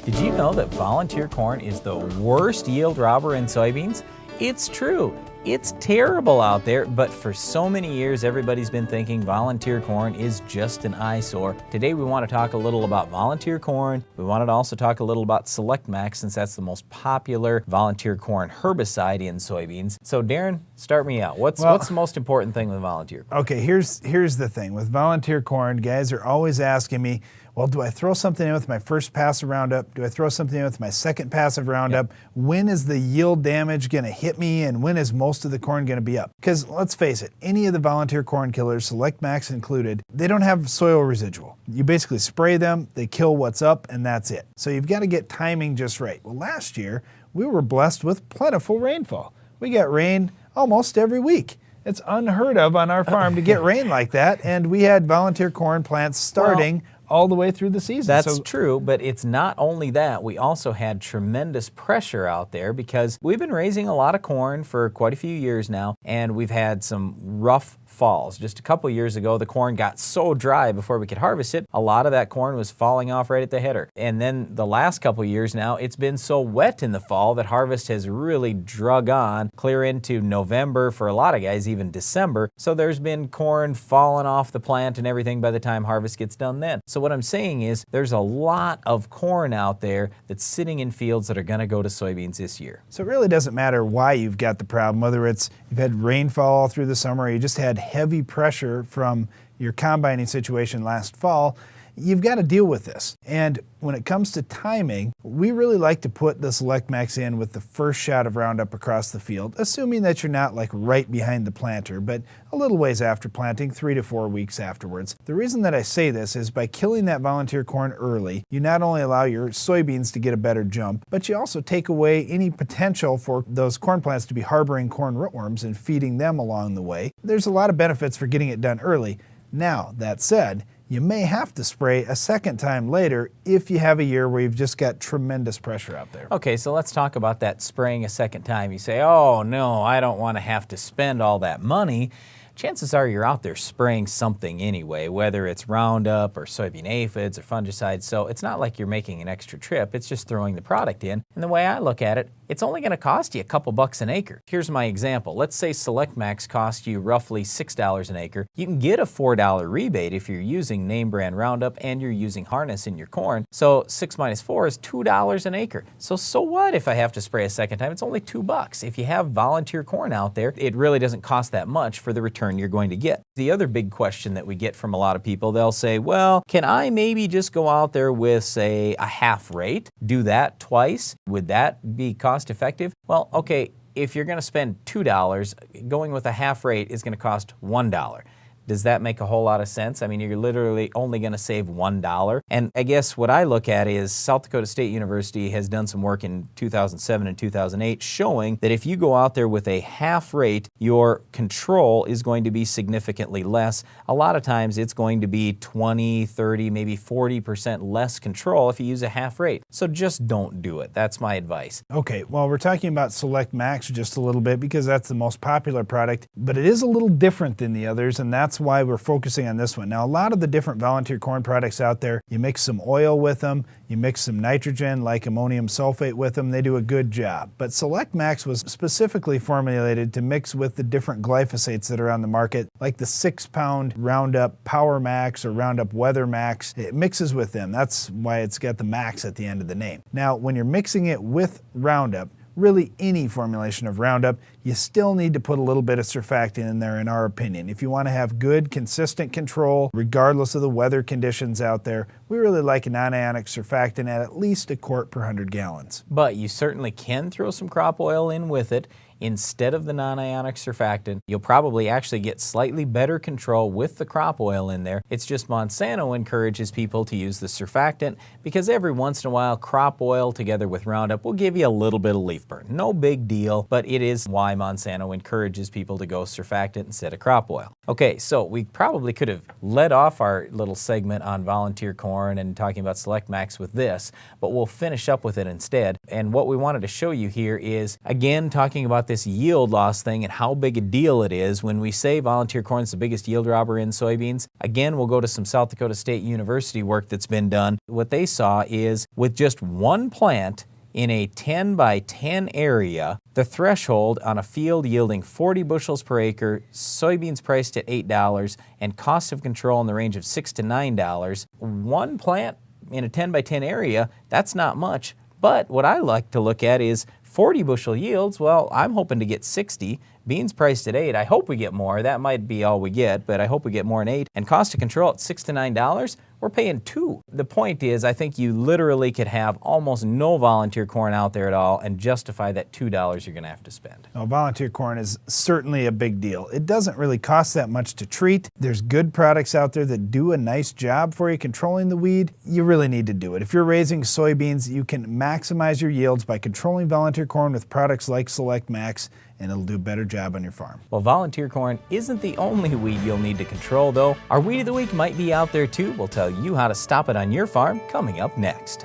Did you know that volunteer corn is the worst yield robber in soybeans? It's true. It's terrible out there, but for so many years everybody's been thinking volunteer corn is just an eyesore. Today we want to talk a little about volunteer corn. We wanted to also talk a little about Select Max since that's the most popular volunteer corn herbicide in soybeans. So Darren, start me out. What's the most important thing with volunteer corn? Okay, here's the thing. With volunteer corn, guys are always asking me, well, do I throw something in with my first pass of Roundup? Do I throw something in with my second pass of Roundup? Yep. When is the yield damage going to hit me, and when is most of the corn going to be up? Because let's face it, any of the volunteer corn killers, Select Max included, they don't have soil residual. You basically spray them, they kill what's up, and that's it. So you've got to get timing just right. Well, last year, we were blessed with plentiful rainfall. We got rain almost every week. It's unheard of on our farm to get rain like that, and we had volunteer corn plants starting all the way through the season. That's true, but it's not only that. We also had tremendous pressure out there because we've been raising a lot of corn for quite a few years now, and we've had some rough falls. Just a couple years ago, the corn got so dry before we could harvest it, a lot of that corn was falling off right at the header. And then the last couple years now, it's been so wet in the fall that harvest has really drug on clear into November, for a lot of guys even December. So there's been corn falling off the plant and everything by the time harvest gets done then. So what I'm saying is there's a lot of corn out there that's sitting in fields that are going to go to soybeans this year. So it really doesn't matter why you've got the problem, whether it's you've had rainfall all through the summer or you just had heavy pressure from your combining situation last fall. You've got to deal with this. And when it comes to timing, we really like to put the Select Max in with the first shot of Roundup across the field, assuming that you're not like right behind the planter, but a little ways after planting, 3 to 4 weeks afterwards. The reason that I say this is by killing that volunteer corn early, you not only allow your soybeans to get a better jump, but you also take away any potential for those corn plants to be harboring corn rootworms and feeding them along the way. There's a lot of benefits for getting it done early. Now, that said, you may have to spray a second time later if you have a year where you've just got tremendous pressure out there. Okay, so let's talk about that spraying a second time. You say, oh no, I don't want to have to spend all that money. Chances are you're out there spraying something anyway, whether it's Roundup or soybean aphids or fungicides. So it's not like you're making an extra trip, it's just throwing the product in. And the way I look at it, it's only going to cost you a couple bucks an acre. Here's my example. Let's say Select Max costs you roughly $6 an acre. You can get a $4 rebate if you're using name brand Roundup and you're using harness in your corn. So 6 minus 4 is $2 an acre. So what if I have to spray a second time? It's only $2. If you have volunteer corn out there, it really doesn't cost that much for the return you're going to get. The other big question that we get from a lot of people, they'll say, well, can I maybe just go out there with, say, a half rate, do that twice? Would that be cost effective? Well, okay, if you're going to spend $2, going with a half rate is going to cost $1. Does that make a whole lot of sense? I mean, you're literally only going to save $1. And I guess what I look at is South Dakota State University has done some work in 2007 and 2008 showing that if you go out there with a half rate, your control is going to be significantly less. A lot of times it's going to be 20, 30, maybe 40% less control if you use a half rate. So just don't do it. That's my advice. Okay, well, we're talking about Select Max just a little bit because that's the most popular product, but it is a little different than the others, and that's why we're focusing on this one. Now, a lot of the different volunteer corn products out there, you mix some oil with them, you mix some nitrogen like ammonium sulfate with them, they do a good job. But Select Max was specifically formulated to mix with the different glyphosates that are on the market, like the 6-pound Roundup Power Max or Roundup Weather Max. It mixes with them. That's why it's got the Max at the end of the name. Now, when you're mixing it with Roundup, really any formulation of Roundup, you still need to put a little bit of surfactant in there in our opinion. If you want to have good, consistent control, regardless of the weather conditions out there, we really like a non-ionic surfactant at least a quart per 100 gallons. But you certainly can throw some crop oil in with it. Instead of the non-ionic surfactant, you'll probably actually get slightly better control with the crop oil in there. It's just Monsanto encourages people to use the surfactant because every once in a while crop oil together with Roundup will give you a little bit of leaf burn. No big deal, but it is why Monsanto encourages people to go surfactant instead of crop oil. Okay, so we probably could have led off our little segment on volunteer corn and talking about Select Max with this, but we'll finish up with it instead. And what we wanted to show you here is, again, talking about this yield loss thing and how big a deal it is when we say volunteer corn is the biggest yield robber in soybeans. Again, we'll go to some South Dakota State University work that's been done. What they saw is with just one plant in a 10 by 10 area, the threshold on a field yielding 40 bushels per acre, soybeans priced at $8, and cost of control in the range of $6 to $9. One plant in a 10 by 10 area, that's not much. But what I like to look at is 40 bushel yields. Well, I'm hoping to get 60. Beans priced at 8. I hope we get more. That might be all we get, but I hope we get more than 8. And cost of control at $6 to $9, we're paying 2. The point is, I think you literally could have almost no volunteer corn out there at all and justify that $2 you're going to have to spend. Now, volunteer corn is certainly a big deal. It doesn't really cost that much to treat. There's good products out there that do a nice job for you controlling the weed. You really need to do it. If you're raising soybeans, you can maximize your yields by controlling volunteer corn with products like Select Max, and it'll do a better job on your farm. Well, volunteer corn isn't the only weed you'll need to control, though. Our Weed of the Week might be out there too. We'll tell you how to stop it on your farm coming up next.